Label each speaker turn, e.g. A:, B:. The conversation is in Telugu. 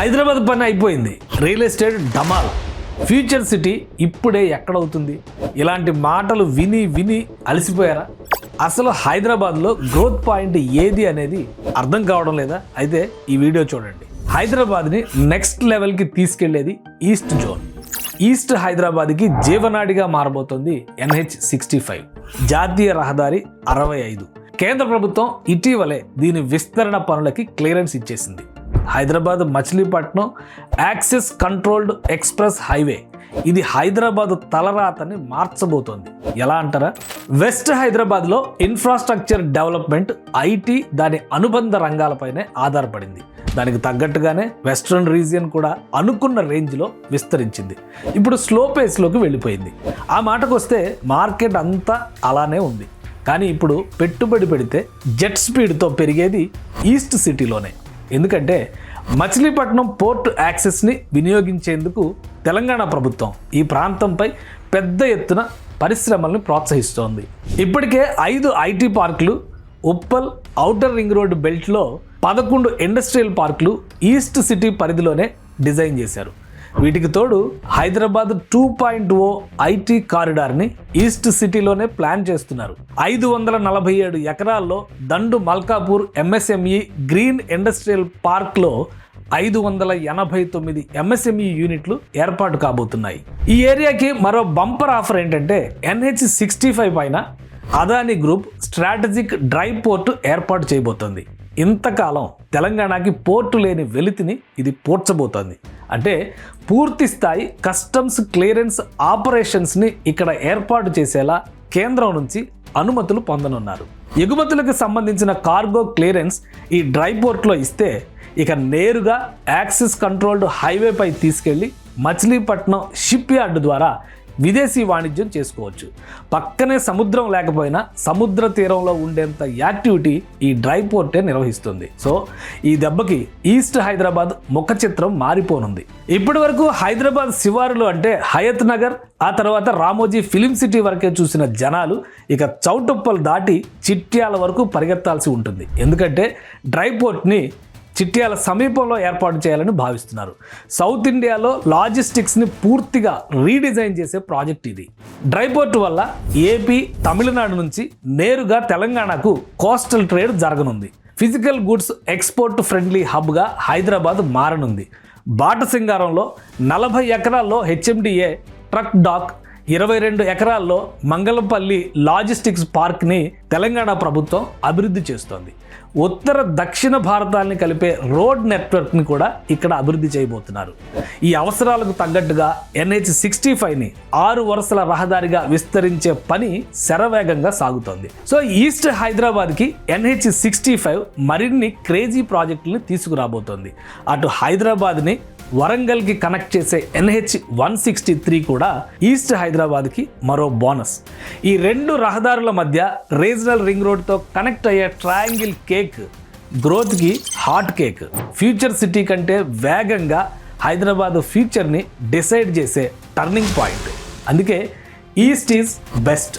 A: హైదరాబాద్ పని అయిపోయింది. రియల్ ఎస్టేట్ డమాల్. ఫ్యూచర్ సిటీ ఇప్పుడే ఎక్కడవుతుంది? ఇలాంటి మాటలు విని విని అలసిపోయారా? అసలు హైదరాబాద్లో గ్రోత్ పాయింట్ ఏది అనేది అర్థం కావడం లేదా? అయితే ఈ వీడియో చూడండి. హైదరాబాద్ని నెక్స్ట్ లెవెల్కి తీసుకెళ్లేది ఈస్ట్ జోన్. ఈస్ట్ హైదరాబాద్కి జీవనాడిగా మారబోతోంది NH65 జాతీయ రహదారి 65. కేంద్ర ప్రభుత్వం ఇటీవలే దీని విస్తరణ పనులకి క్లియరెన్స్ ఇచ్చేసింది. Hyderabad Machilipatnam access controlled express highway. ఇది హైదరాబాద్ తలరాతని మార్చబోతోంది. ఎలా అంటారా? వెస్ట్ హైదరాబాద్లో ఇన్ఫ్రాస్ట్రక్చర్ డెవలప్మెంట్, ఐటీ, దాని అనుబంధ రంగాలపైనే ఆధారపడింది. దానికి తగ్గట్టుగానే వెస్ట్రన్ రీజియన్ కూడా అనుకున్న రేంజ్లో విస్తరించింది. ఇప్పుడు స్లో పేస్లోకి వెళ్ళిపోయింది. ఆ మాటకు వస్తే మార్కెట్ అంతా అలానే ఉంది. కానీ ఇప్పుడు పెట్టుబడి పెడితే జెట్ స్పీడ్తో పెరిగేది ఈస్ట్ సిటీలోనే. ఎందుకంటే మచిలీపట్నం పోర్ట్ యాక్సెస్ని వినియోగించేందుకు తెలంగాణ ప్రభుత్వం ఈ ప్రాంతంపై పెద్ద ఎత్తున పరిశ్రమల్ని ప్రోత్సహిస్తోంది. ఇప్పటికే 5 ఐటీ పార్కులు, ఉప్పల్ ఔటర్ రింగ్ రోడ్డు బెల్ట్లో 11 ఇండస్ట్రియల్ పార్కులు ఈస్ట్ సిటీ పరిధిలోనే డిజైన్ చేశారు. వీటికి తోడు హైదరాబాద్ 2.0 ఐటీ కారిడార్ని ఈస్ట్ సిటీలోనే ప్లాన్ చేస్తున్నారు. 547 ఎకరాల్లో దండు మల్కాపూర్ MSME గ్రీన్ ఇండస్ట్రియల్ పార్క్లో 589 MSME యూనిట్లు ఏర్పాటు కాబోతున్నాయి. ఈ ఏరియాకి మరో బంపర్ ఆఫర్ ఏంటంటే NH65 పైన Adani group strategic dry port ఏర్పాటు చేయబోతోంది. ఇంతకాలం తెలంగాణకి పోర్టు లేని వెలితిని ఇది పోర్చబోతోంది. అంటే పూర్తి స్థాయి కస్టమ్స్ క్లియరెన్స్ ఆపరేషన్స్ని ఇక్కడ ఏర్పాటు చేసేలా కేంద్రం నుంచి అనుమతులు పొందనున్నారు. ఎగుమతులకు సంబంధించిన కార్గో క్లియరెన్స్ ఈ డ్రై పోర్ట్లో ఇస్తే ఇక నేరుగా యాక్సెస్ కంట్రోల్డ్ హైవేపై తీసుకెళ్లి మచిలీపట్నం షిప్ యార్డ్ ద్వారా విదేశీ వాణిజ్యం చేసుకోవచ్చు. పక్కనే సముద్రం లేకపోయినా సముద్ర తీరంలో ఉండేంత యాక్టివిటీ ఈ డ్రై పోర్టే నిర్వహిస్తుంది. సో ఈ దెబ్బకి ఈస్ట్ హైదరాబాద్ ముఖ చిత్రం మారిపోనుంది. ఇప్పటి వరకు హైదరాబాద్ శివారులు అంటే హయత్ నగర్, ఆ తర్వాత రామోజీ ఫిలిం సిటీ వరకే చూసిన జనాలు ఇక చౌటుప్పల్ దాటి చిట్యాల వరకు పరిగెత్తాల్సి ఉంటుంది. ఎందుకంటే డ్రై పోర్ట్ని చిట్యాల సమీపంలో ఏర్పాటు చేయాలని భావిస్తున్నారు. సౌత్ ఇండియాలో లాజిస్టిక్స్ని పూర్తిగా రీడిజైన్ చేసే ప్రాజెక్ట్ ఇది. డ్రై పోర్ట్ వల్ల ఏపీ, తమిళనాడు నుంచి నేరుగా తెలంగాణకు కోస్టల్ ట్రేడ్ జరగనుంది. ఫిజికల్ గుడ్స్ ఎక్స్పోర్ట్ ఫ్రెండ్లీ హబ్గా హైదరాబాద్ మారనుంది. బాటసింగారంలో 40 ఎకరాల్లో HMDA ట్రక్ డాక్, 22 ఎకరాల్లో మంగళపల్లి లాజిస్టిక్స్ పార్క్ని తెలంగాణ ప్రభుత్వం అభివృద్ధి చేస్తోంది. ఉత్తర దక్షిణ భారతాన్ని కలిపే రోడ్ నెట్వర్క్ని కూడా ఇక్కడ అభివృద్ధి చేయబోతున్నారు. ఈ అవసరాలకు తగ్గట్టుగా NH65ని 6 వరుసల రహదారిగా విస్తరించే పని శరవేగంగా సాగుతోంది. సో ఈస్ట్ హైదరాబాద్కి NH65 మరిన్ని క్రేజీ ప్రాజెక్టులను తీసుకురాబోతోంది. అటు హైదరాబాద్ని వరంగల్కి కనెక్ట్ చేసే NH163 కూడా ఈస్ట్ హైదరాబాద్కి మరో బోనస్. ఈ 2 రహదారుల మధ్య రీజనల్ రింగ్ రోడ్తో కనెక్ట్ అయ్యే ట్రయాంగిల్ కేక్ గ్రోత్కి హాట్ కేక్. ఫ్యూచర్ సిటీ కంటే వేగంగా హైదరాబాద్ ఫ్యూచర్ని డిసైడ్ చేసే టర్నింగ్ పాయింట్. అందుకే ఈస్ట్ ఈజ్ బెస్ట్.